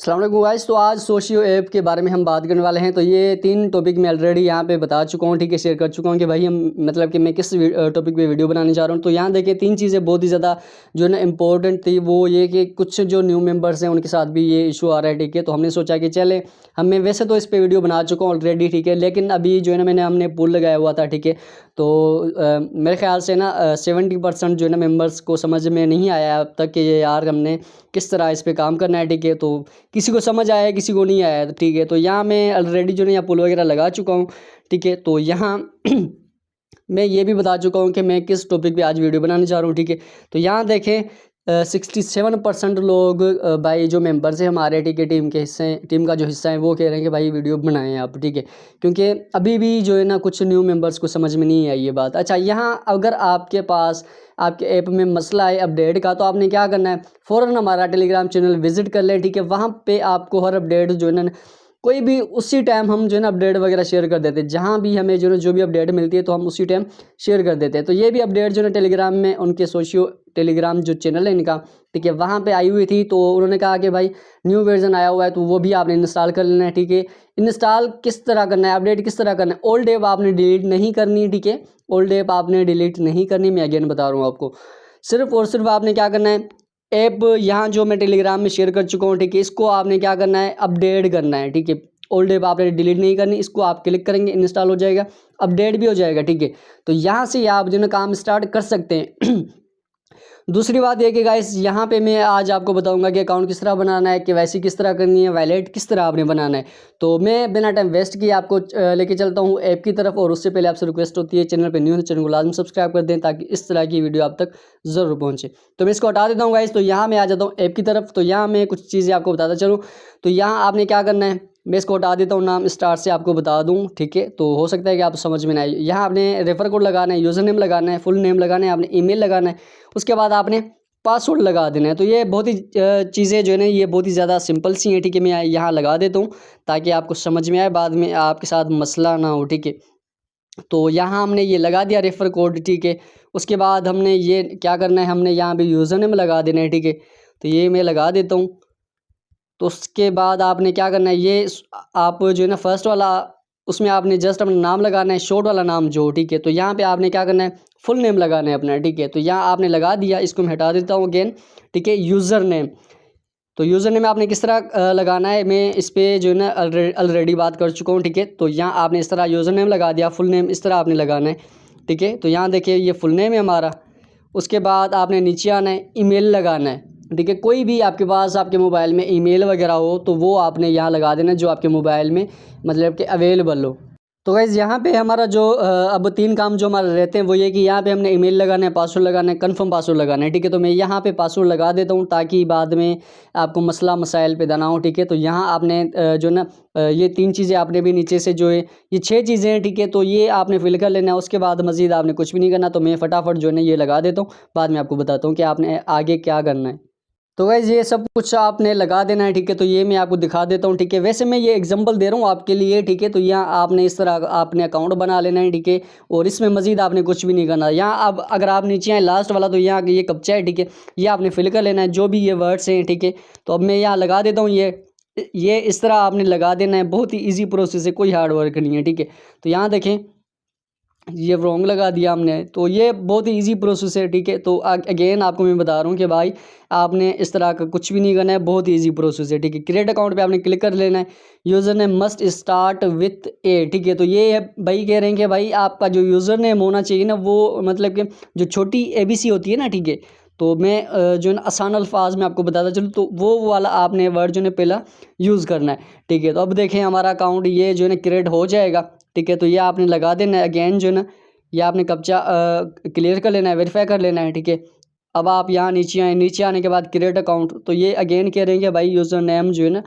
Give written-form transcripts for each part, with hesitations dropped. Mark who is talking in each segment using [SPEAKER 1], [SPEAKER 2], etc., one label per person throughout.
[SPEAKER 1] अस्सलाम वालेकुम गाइस। तो आज सोशियो ऐप के बारे में हम बात करने वाले हैं। तो ये 3 टॉपिक मैं ऑलरेडी यहाँ पे बता चुका हूँ, ठीक है, शेयर कर चुका हूँ कि भाई हम मतलब कि मैं किस टॉपिक पे वीडियो बनाने जा रहा हूँ। तो यहाँ देखिए 3 चीज़ें बहुत ही ज़्यादा जो है ना इम्पोर्टेंट थी, वो ये कि कुछ जो न्यू मेंबर्स हैं उनके साथ भी ये इशू आ रहा है, ठीक है। तो हमने सोचा कि चले हमें वैसे तो इस पर वीडियो बना चुका हूँ ऑलरेडी, ठीक है, लेकिन अभी जो है ना हमने पुल लगाया हुआ था, ठीक है। तो मेरे ख्याल से ना 70% जो है ना मेंबर्स को समझ में नहीं आया अब तक कि ये यार हमने किस तरह इस पे काम करना है, ठीक है। तो किसी को समझ आया, किसी को नहीं आया, ठीक है। तो यहाँ मैं ऑलरेडी जो है यहाँ पुल वगैरह लगा चुका हूँ, ठीक है। तो यहाँ मैं ये भी बता चुका हूँ कि मैं किस टॉपिक पे आज वीडियो बनाने जा रहा हूँ, ठीक है। तो यहाँ देखें 67% लोग भाई जो मेंबर्स हैं हमारे, ठीक है, टीम का जो हिस्सा है वो कह रहे हैं कि भाई वीडियो बनाएं आप, ठीक है, क्योंकि अभी भी जो है ना कुछ न्यू मेंबर्स को समझ में नहीं आई ये बात। अच्छा, यहाँ अगर आपके पास आपके ऐप में मसला है अपडेट का, तो आपने क्या करना है, फ़ौरन हमारा टेलीग्राम चैनल विजिट कर लें, ठीक है। वहाँ पे आपको हर अपडेट जो है ना कोई भी उसी टाइम हम जो है ना अपडेट वगैरह शेयर कर देते हैं। जहाँ भी हमें जो भी अपडेट मिलती है तो हम उसी टाइम शेयर कर देते हैं। तो ये भी अपडेट जो है ना टेलीग्राम में उनके सोशियो टेलीग्राम जो चैनल है इनका, ठीक है, वहाँ पे आई हुई थी। तो उन्होंने कहा कि भाई न्यू वर्जन आया हुआ है तो वो भी आपने इंस्टॉल कर लेना है, ठीक है। इंस्टॉल किस तरह करना है, अपडेट किस तरह करना है, ओल्ड ऐप आपने डिलीट नहीं करनी, ठीक है। ओल्ड ऐप आपने डिलीट नहीं करनी, मैं अगेन बता रहा हूँ आपको। सिर्फ और सिर्फ आपने क्या करना है, ऐप यहाँ जो मैं टेलीग्राम में शेयर कर चुका हूँ, ठीक है, इसको आपने क्या करना है, अपडेट करना है, ठीक है। ओल्ड ऐप आपने डिलीट नहीं करनी, इसको आप क्लिक करेंगे इंस्टॉल हो जाएगा, अपडेट भी हो जाएगा, ठीक है। तो यहाँ से आप जो है काम स्टार्ट कर सकते हैं। दूसरी बात यह कि गाइस यहाँ पे मैं आज आपको बताऊंगा कि अकाउंट किस तरह बनाना है, केवाईसी किस तरह करनी है, वैलेट किस तरह आपने बनाना है। तो मैं बिना टाइम वेस्ट किए आपको लेके चलता हूँ ऐप की तरफ। और उससे पहले आपसे रिक्वेस्ट होती है, चैनल पे न्यू है चैनल को लाजमी सब्सक्राइब कर दें ताकि इस तरह की वीडियो आप तक ज़रूर पहुँचे। तो मैं इसको हटा देता हूँ गाइस। तो यहाँ मैं आ जाता हूँ ऐप की तरफ। तो यहाँ मैं कुछ चीज़ें आपको बताता चलूँ। तो यहाँ आपने क्या करना है, मैं इसको हटा देता हूँ, नाम स्टार्ट से आपको बता दूँ, ठीक है। तो हो सकता है कि आप समझ में ना आए। यहाँ आपने रेफर कोड लगाना है, यूज़र नेम लगाना है, फुल नेम लगाना है, आपने ईमेल लगाना है, उसके बाद आपने पासवर्ड लगा देना है। तो ये बहुत ही चीज़ें जो है ना ये बहुत ही ज़्यादा सिंपल सी हैं, ठीक है। मैं यहाँ लगा देता हूँ ताकि आपको समझ में आए, बाद में आपके साथ मसला ना हो, ठीक है। तो यहाँ हमने ये लगा दिया रेफर कोड, ठीक है। उसके बाद हमने ये क्या करना है, हमने यहाँ पे यूज़र नेम लगा देना है, ठीक है। तो ये मैं लगा देता हूँ। तो उसके बाद आपने क्या करना है, ये आप जो है ना फर्स्ट वाला उसमें आपने जस्ट अपना नाम लगाना है, शॉर्ट वाला नाम जो, ठीक है। तो यहाँ पे आपने क्या करना है, फुल नेम लगाना है अपना, ठीक है। तो यहाँ आपने लगा दिया, इसको मैं हटा देता हूँ अगेन, ठीक है। यूज़र नेम, तो यूज़र नेम आपने किस तरह लगाना है, मैं इस पर जो है ना ऑलरेडी बात कर चुका हूँ, ठीक है। तो यहाँ आपने इस तरह यूज़र नेम लगा दिया, फुल नेम इस तरह आपने लगाना है, ठीक है। तो यहाँ देखिए ये फुल नेम है हमारा। उसके बाद आपने नीचे आना है, ईमेल लगाना है, ठीक है। कोई भी आपके पास आपके मोबाइल में ईमेल वगैरह हो तो वो आपने यहाँ लगा देना जो आपके मोबाइल में मतलब कि अवेलेबल हो। तो गाइज़ यहाँ पे हमारा जो अब 3 काम जो हमारे रहते हैं वो ये कि यहाँ पे हमने ईमेल लगाना है, पासवर्ड लगाना है, कंफर्म पासवर्ड लगाना है, ठीक है। तो मैं यहाँ पे पासवर्ड लगा देता हूँ ताकि बाद में आपको मसला मसाइल पैदा ना हो, ठीक है। तो यहाँ आपने जो ना ये 3 चीज़ें आपने भी नीचे से जो है ये 6 चीज़ें हैं, ठीक है। तो ये आपने फिल कर लेना है। उसके बाद मज़ीद आपने कुछ भी नहीं करना। तो मैं फटाफट जो है ना ये लगा देता हूँ, बाद में आपको बताता हूँ कि आपने आगे क्या करना है। तो गाइज़ ये सब कुछ आपने लगा देना है, ठीक है। तो ये मैं आपको दिखा देता हूँ, ठीक है। वैसे मैं ये एग्जांपल दे रहा हूँ आपके लिए, ठीक है। तो यहाँ आपने इस तरह आपने अकाउंट बना लेना है, ठीक है। और इसमें मज़ीद आपने कुछ भी नहीं करना। यहाँ अब अगर आप नीचे आए लास्ट वाला, तो यहाँ ये कब्चा है, ठीक है, ये आपने फिल कर लेना है जो भी ये वर्ड्स हैं, ठीक है। तो अब मैं यहाँ लगा देता हूँ ये इस तरह आपने लगा देना है। बहुत ही ईजी प्रोसेस है, कोई हार्ड वर्क नहीं है, ठीक है। तो यहाँ देखें ये रॉन्ग लगा दिया हमने। तो ये बहुत ही इजी प्रोसेस है, ठीक है। तो अगेन आपको मैं बता रहा हूँ कि भाई आपने इस तरह का कुछ भी नहीं करना है, बहुत ही इजी प्रोसेस है, ठीक है। क्रिएट अकाउंट पे आपने क्लिक कर लेना है। User name must start with A, ठीक है। तो ये भाई कह रहे हैं कि भाई आपका जो यूज़र नेम होना चाहिए ना वो मतलब कि जो छोटी ABC होती है ना, ठीक है। तो मैं जो है ना आसान अल्फाज में आपको बताता चलूँ तो वो वाला आपने वर्ड जो है पहला यूज़ करना है, ठीक है। तो अब देखें हमारा अकाउंट ये जो है ना क्रिएट हो जाएगा, ठीक है। तो ये आपने लगा देना है अगेन जो है ना ये आपने कब्जा क्लियर कर लेना है, वेरीफाई कर लेना है, ठीक है। अब आप यहाँ नीचे आए, नीचे आने के बाद क्रिएट अकाउंट। तो ये अगेन कह रहे हैं कि भाई यूज़र नेम जो है ना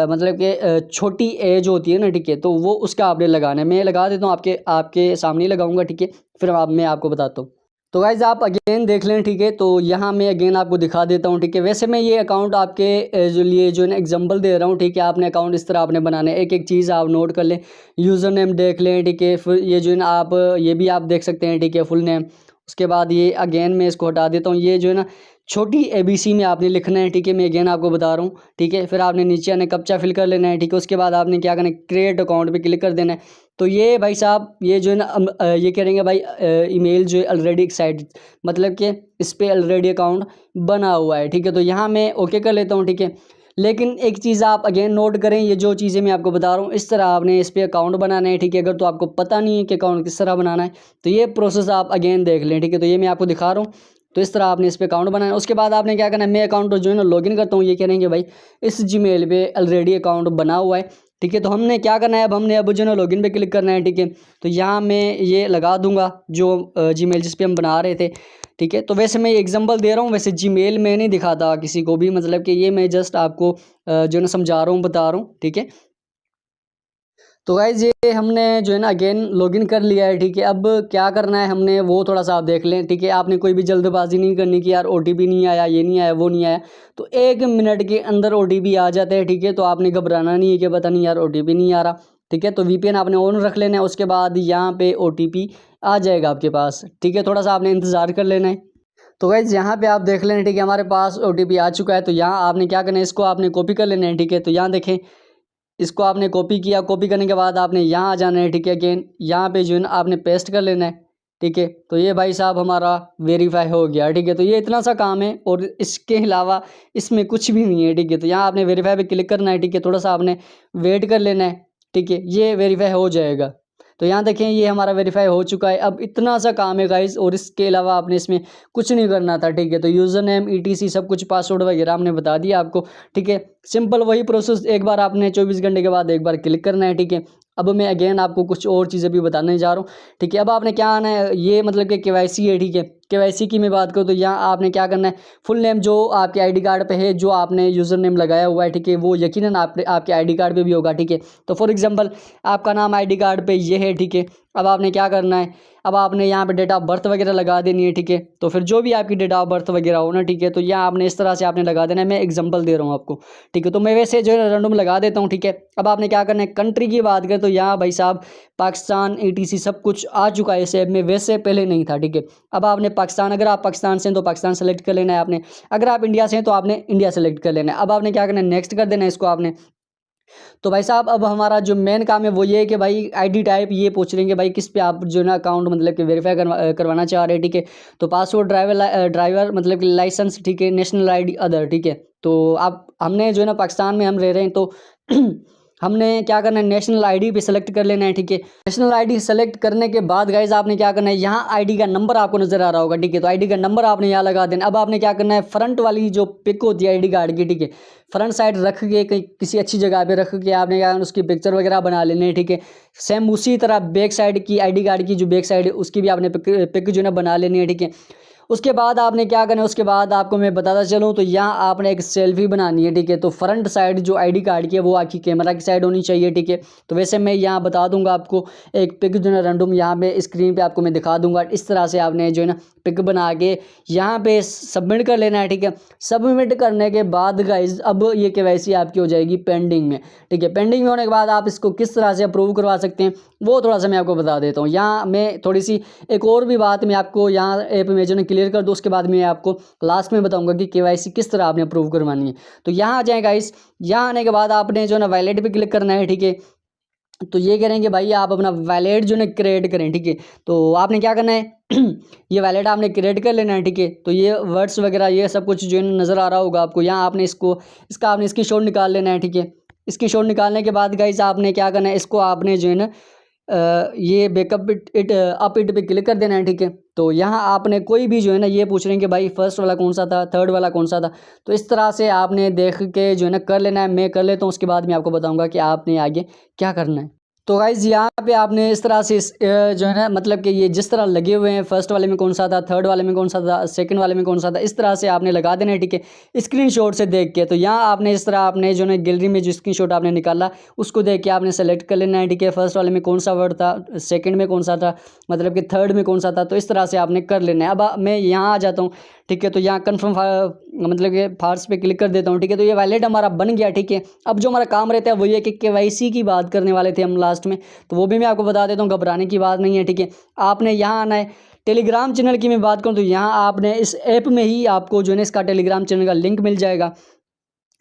[SPEAKER 1] मतलब कि छोटी ए जो होती है ना, ठीक है, तो वो उसका आपने लगाना है। मैं लगा देता हूँ आपके सामने लगाऊंगा, ठीक है। फिर मैं आपको बताता हूँ। तो गाइज़ आप अगेन देख लें, ठीक है। तो यहाँ मैं अगेन आपको दिखा देता हूँ, ठीक है। वैसे मैं ये अकाउंट आपके जो लिए जो है ना एग्जांपल दे रहा हूँ, ठीक है। आपने अकाउंट इस तरह आपने बनाना है, एक एक चीज़ आप नोट कर लें। यूज़र नेम देख लें, ठीक है। फिर ये जो है ना आप ये भी आप देख सकते हैं, ठीक है, फुल नेम। उसके बाद ये अगेन मैं इसको हटा देता हूँ। ये जो है ना छोटी ABC में आपने लिखना है, ठीक है। मैं अगेन आपको बता रहा हूँ, ठीक है। फिर आपने नीचे आने कैप्चा फिल कर लेना है, ठीक है। उसके बाद आपने क्या करना है, क्रिएट अकाउंट पे क्लिक कर देना है। तो ये भाई साहब ये जो है ना ये करेंगे भाई ईमेल जो है ऑलरेडी एक्साइटेड, मतलब कि इस पर ऑलरेडी अकाउंट बना हुआ है, ठीक है। तो यहाँ मैं ओके कर लेता हूँ, ठीक है। लेकिन एक चीज़ आप अगेन नोट करें, ये जो चीज़ें मैं आपको बता रहा हूँ इस तरह आपने इस पर अकाउंट बनाना है, ठीक है। अगर तो आपको पता नहीं है कि अकाउंट किस तरह बनाना है तो ये प्रोसेस आप अगेन देख लें, ठीक है। तो ये मैं आपको दिखा रहा हूँ। तो इस तरह आपने इस पर अकाउंट बनाना है। उसके बाद आपने क्या करना है, मैं अकाउंट जो है ना लॉगिन करता हूँ, ये करेंगे भाई इस जीमेल पे ऑलरेडी अकाउंट बना हुआ है, ठीक है। तो हमने क्या करना है, अब जो है ना लॉगिन पे क्लिक करना है, ठीक है। तो यहाँ मैं ये लगा दूंगा जो जीमेल जिस पे हम बना रहे थे, ठीक है। तो वैसे मैं एग्जांपल दे रहा हूँ, वैसे जीमेल में नहीं दिखाता किसी को भी, मतलब कि ये मैं जस्ट आपको जो है ना समझा रहा हूँ, बता रहा हूँ, ठीक है। तो गाइज़ ये हमने जो है ना अगेन लॉगिन कर लिया है, ठीक है। अब क्या करना है हमने वो थोड़ा सा आप देख लें, ठीक है। आपने कोई भी जल्दबाजी नहीं करनी कि यार OTP नहीं आया, ये नहीं आया, वो नहीं आया। तो 1 मिनट के अंदर OTP आ जाते हैं, ठीक है। तो आपने घबराना नहीं है कि पता नहीं यार OTP नहीं आ रहा, ठीक है। तो VPN आपने ऑन रख लेना है। उसके बाद यहाँ पे OTP आ जाएगा आपके पास, ठीक है। थोड़ा सा आपने इंतज़ार कर लेना है। तो गाइज़ यहाँ पे आप देख लेना, ठीक है। हमारे पास OTP आ चुका है। तो यहाँ आपने क्या करना है, इसको आपने कॉपी कर लेना है, ठीक है। तो यहाँ देखें, इसको आपने कॉपी किया, कॉपी करने के बाद आपने यहाँ आ जाना है, ठीक है। अगेन यहाँ पे जो है ना आपने पेस्ट कर लेना है, ठीक है। तो ये भाई साहब हमारा वेरीफाई हो गया, ठीक है। तो ये इतना सा काम है और इसके अलावा इसमें कुछ भी नहीं है, ठीक है। तो यहाँ आपने वेरीफाई पे क्लिक करना है, ठीक है। थोड़ा सा आपने वेट कर लेना है, ठीक है। ये वेरीफाई हो जाएगा। तो यहाँ देखें ये हमारा वेरीफाई हो चुका है। अब इतना सा काम है गाइस, और इसके अलावा आपने इसमें कुछ नहीं करना था, ठीक है। तो यूज़र नेम ETC सब कुछ पासवर्ड वगैरह हमने बता दिया आपको, ठीक है। सिंपल वही प्रोसेस, एक बार आपने 24 घंटे के बाद एक बार क्लिक करना है, ठीक है। अब मैं अगेन आपको कुछ और चीज़ें भी बताने जा रहा हूँ, ठीक है। अब आपने क्या आना है, ये मतलब कि KYC है, ठीक है। KYC की मैं बात करूँ तो यहाँ आपने क्या करना है, फुल नेम जो आपके ID कार्ड पे है, जो आपने यूज़र नेम लगाया हुआ है, ठीक है, वो यकीनन आपके ID कार्ड पे भी होगा, ठीक है। तो फॉर एग्जांपल आपका नाम ID कार्ड पे ये है, ठीक है। अब आपने क्या करना है, अब आपने यहाँ पे डेट ऑफ बर्थ वगैरह लगा देनी है, ठीक है। तो फिर जो भी आपकी डेट ऑफ बर्थ वगैरह हो ना, ठीक है, तो यहाँ आपने इस तरह से आपने लगा देना है। मैं एग्जांपल दे रहा हूँ आपको, ठीक है। तो मैं वैसे जो है रैंडम लगा देता हूँ, ठीक है। अब आपने क्या करना है, कंट्री की बात करें तो यहाँ भाई साहब पाकिस्तान ETC सब कुछ आ चुका है इस ऐप में, वैसे पहले नहीं था, ठीक है। अब आपने पाकिस्तान, अगर आप पाकिस्तान से हैं तो पाकिस्तान सेलेक्ट कर लेना है आपने, अगर आप इंडिया से हैं तो आपने इंडिया सेलेक्ट कर लेना है। अब आपने क्या करना है, नेक्स्ट कर देना है इसको आपने। तो भाई साहब अब हमारा जो मेन काम है वो ये है कि भाई ID टाइप ये पूछ लेंगे भाई किस पे आप जो है ना अकाउंट मतलब कि वेरीफाई करवाना चाह रहे हैं, ठीक है। तो पासपोर्ट, ड्राइवर मतलब कि लाइसेंस, ठीक है, नेशनल ID अदर, ठीक है। तो आप हमने जो है ना पाकिस्तान में हम रह रहे हैं तो हमने क्या करना है, नेशनल ID पे सेलेक्ट कर लेना है, ठीक है। नेशनल ID सेलेक्ट करने के बाद गाइज आपने क्या करना है, यहाँ ID का नंबर आपको नजर आ रहा होगा, ठीक है। तो ID का नंबर आपने यहाँ लगा देना। अब आपने क्या करना है, फ्रंट वाली जो पिक होती है ID कार्ड की, ठीक है, फ्रंट साइड रख के कहीं किसी अच्छी जगह पे रख के आपने क्या उसकी पिक्चर वगैरह बना लेनी है, ठीक है। सेम उसी तरह बैक साइड की ID कार्ड की जो बैक साइड है उसकी भी आपने पिक जो है ना बना लेनी है, ठीक है। उसके बाद आपने क्या करना है, उसके बाद आपको मैं बताता चलूँ तो यहाँ आपने एक सेल्फी बनानी है, ठीक है। तो फ्रंट साइड जो ID कार्ड की है वो आपकी कैमरा की साइड होनी चाहिए, ठीक है। तो वैसे मैं यहाँ बता दूंगा आपको एक पिक जो है रैंडम यहाँ पे स्क्रीन पे आपको मैं दिखा दूंगा। इस तरह से आपने जो है ना पिक बना के यहाँ पे सबमिट कर लेना है, ठीक है। सबमिट करने के बाद गाइज अब ये KYC आपकी हो जाएगी पेंडिंग में, ठीक है। पेंडिंग में होने के बाद आप इसको किस तरह से अप्रूव करवा सकते हैं वो थोड़ा सा मैं आपको बता देता हूँ। यहाँ मैं थोड़ी सी एक और भी बात मैं आपको यहाँ ऐप में जो है क्लियर कर दूँ, उसके बाद मैं आपको लास्ट में बताऊँगा कि KYC किस तरह आपने अप्रूव करवानी है। तो यहाँ आ जाए गाइज, यहाँ आने के बाद आपने जो है ना वैलेट पे क्लिक करना है, ठीक है। तो ये करेंगे भाई आप अपना वैलेट जो है क्रिएट करें, ठीक है। तो आपने क्या करना है ये वैलेट आपने क्रिएट कर लेना है, ठीक है। तो ये वर्ड्स वगैरह ये सब कुछ जो है नज़र आ रहा होगा आपको, यहाँ आपने इसका आपने स्क्रीनशॉट निकाल लेना है, ठीक है। स्क्रीनशॉट निकालने के बाद गाइस आपने क्या करना है, इसको आपने जो है ना ये बैकअप अप इट पे क्लिक कर देना है, ठीक है। तो यहाँ आपने कोई भी जो है ना ये पूछ रहे हैं कि भाई फर्स्ट वाला कौन सा था, थर्ड वाला कौन सा था। तो इस तरह से आपने देख के जो है ना कर लेना है। मैं कर लेता हूँ, उसके बाद मैं आपको बताऊँगा कि आपने आगे क्या करना है। तो गाइज़ यहाँ पे आपने इस तरह से जो है ना मतलब कि ये जिस तरह लगे हुए हैं, फर्स्ट वाले में कौन सा था, थर्ड वाले में कौन सा था, सेकंड वाले में कौन सा था, इस तरह से आपने लगा देना है, ठीक है, स्क्रीनशॉट से देख के। तो यहाँ आपने इस तरह आपने जो है गैलरी में जो स्क्रीनशॉट आपने निकाला उसको देख के आपने सेलेक्ट कर लेना है, ठीक है। फर्स्ट वाले में कौन सा वर्ड था, सेकेंड में कौन सा था, मतलब कि थर्ड में कौन सा था। तो इस तरह से आपने कर लेना है। अब मैं यहाँ आ जाता हूँ, ठीक है। तो यहाँ कन्फर्म मतलब कि फार्स पे क्लिक कर देता हूँ, ठीक है। तो ये वैलेट हमारा बन गया, ठीक है। अब जो हमारा काम रहता है वो ये कि KYC की बात करने वाले थे हम लास्ट में, तो वो भी मैं आपको बता देता हूँ, घबराने की बात नहीं है, ठीक है। आपने यहाँ आना है, टेलीग्राम चैनल की मैं बात करूँ तो यहाँ आपने इस ऐप में ही आपको जो है इसका टेलीग्राम चैनल का लिंक मिल जाएगा।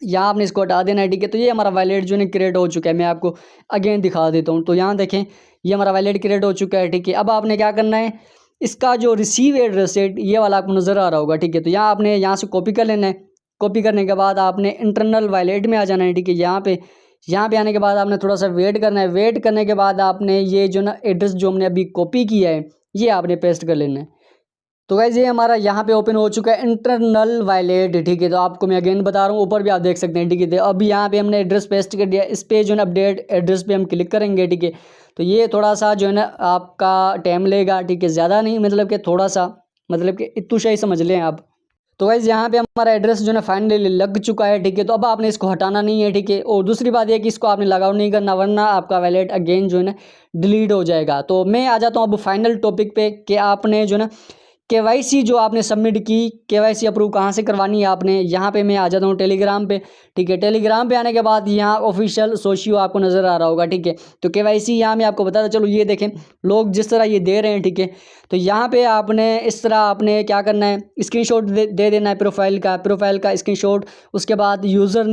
[SPEAKER 1] यहाँ आपने इसको हटा देना है, ठीक है। तो ये हमारा वॉलेट जो है क्रिएट हो चुका है। मैं आपको अगेन दिखा देता हूँ। तो यहाँ देखें, ये हमारा वॉलेट क्रिएट हो चुका है, ठीक है। अब आपने क्या करना है, इसका जो रिसीव एड्रेस है ये वाला आपको नज़र आ रहा होगा, ठीक है। तो यहाँ आपने यहाँ से कॉपी कर लेना है। कॉपी करने के बाद आपने इंटरनल वॉलेट में आ जाना है, ठीक है। यहाँ पे आने के बाद आपने थोड़ा सा वेट करना है। वेट करने के बाद आपने ये जो ना एड्रेस जो हमने अभी कॉपी किया है ये आपने पेस्ट कर लेना है। तो गाइस ये हमारा यहाँ पे ओपन हो चुका है इंटरनल वॉलेट, ठीक है। तो आपको मैं अगेन बता रहा हूँ, ऊपर भी आप देख सकते हैं, ठीक है। तो अभी यहाँ पे हमने एड्रेस पेस्ट कर दिया। इस पे जो है अपडेट एड्रेस पे हम क्लिक करेंगे, ठीक है। तो ये थोड़ा सा जो है ना आपका टाइम लेगा, ठीक है। ज़्यादा नहीं, मतलब कि थोड़ा सा, मतलब कि इतना ही समझ लें आप। तो गाइस यहाँ पे हमारा एड्रेस जो है ना फाइनली लग चुका है, ठीक है। तो अब आपने इसको हटाना नहीं है, ठीक है। और दूसरी बात यह कि इसको आपने लगाव नहीं करना, वरना आपका वॉलेट अगेन जो है ना डिलीट हो जाएगा। तो मैं आ जाता हूँ अब फाइनल टॉपिक पे कि आपने जो ना केवाईसी जो आपने सबमिट की, केवाईसी अप्रूव कहाँ से करवानी है आपने। यहाँ पे मैं आ जाता हूँ टेलीग्राम पे, ठीक है। टेलीग्राम पे आने के बाद यहाँ ऑफिशियल सोशियो आपको नज़र आ रहा होगा, ठीक है। तो केवाईसी यहाँ मैं आपको बताता चलो, ये देखें लोग जिस तरह ये दे रहे हैं, ठीक है। तो यहाँ पे आपने इस तरह आपने क्या करना है, स्क्रीनशॉट दे देना है प्रोफाइल का स्क्रीनशॉट। उसके बाद यूज़र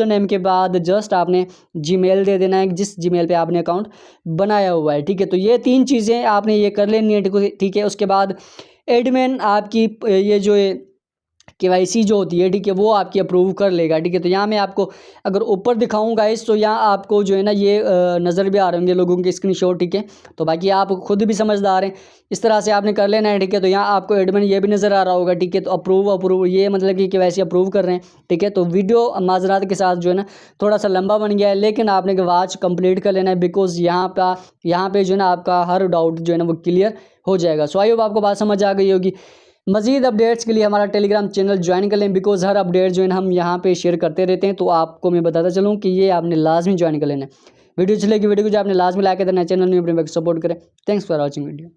[SPEAKER 1] नेम के बाद जस्ट आपने जीमेल दे देना है, जिस जीमेल पे आपने अकाउंट बनाया हुआ है, ठीक है। तो ये 3 चीज़ें आपने ये कर लेनी है, ठीक है। उसके बाद एडमिन आपकी ये जो केवाईसी जो होती है, ठीक है, वो आपकी अप्रूव कर लेगा, ठीक है। तो यहाँ मैं आपको अगर ऊपर दिखाऊंगा गाइस, तो यहाँ आपको जो है ना ये नज़र भी आ रहे होंगे लोगों के स्क्रीनशॉट, ठीक है। तो बाकी आप खुद भी समझदार हैं, इस तरह से आपने कर लेना है, ठीक है। तो यहाँ आपको एडमिन ये भी नज़र आ रहा होगा, ठीक है। तो अप्रूव ये मतलब कि केवाईसी अप्रूव कर रहे हैं, ठीक है। तो वीडियो माजरात के साथ जो है ना थोड़ा सा लंबा बन गया है, लेकिन आपने वॉच कंप्लीट कर लेना है, बिकॉज यहाँ पे जो है ना आपका हर डाउट जो है ना वो क्लियर हो जाएगा। सो आई होप आपको बात समझ आ गई होगी। मज़ीद अपडेट्स के लिए हमारा टेलीग्राम चैनल ज्वाइन कर लें, बिकॉज हर अपडेट जो है ना हम यहाँ पे शेयर करते रहते हैं। तो आपको मैं बताता चलूँ कि ये आपने लाजमी ज्वाइन कर लेना है। वीडियो चलेगी, वीडियो को जो आपने लाजमी लाइक कर देना है, चैनल में अपने सपोर्ट करें। Thanks for watching video.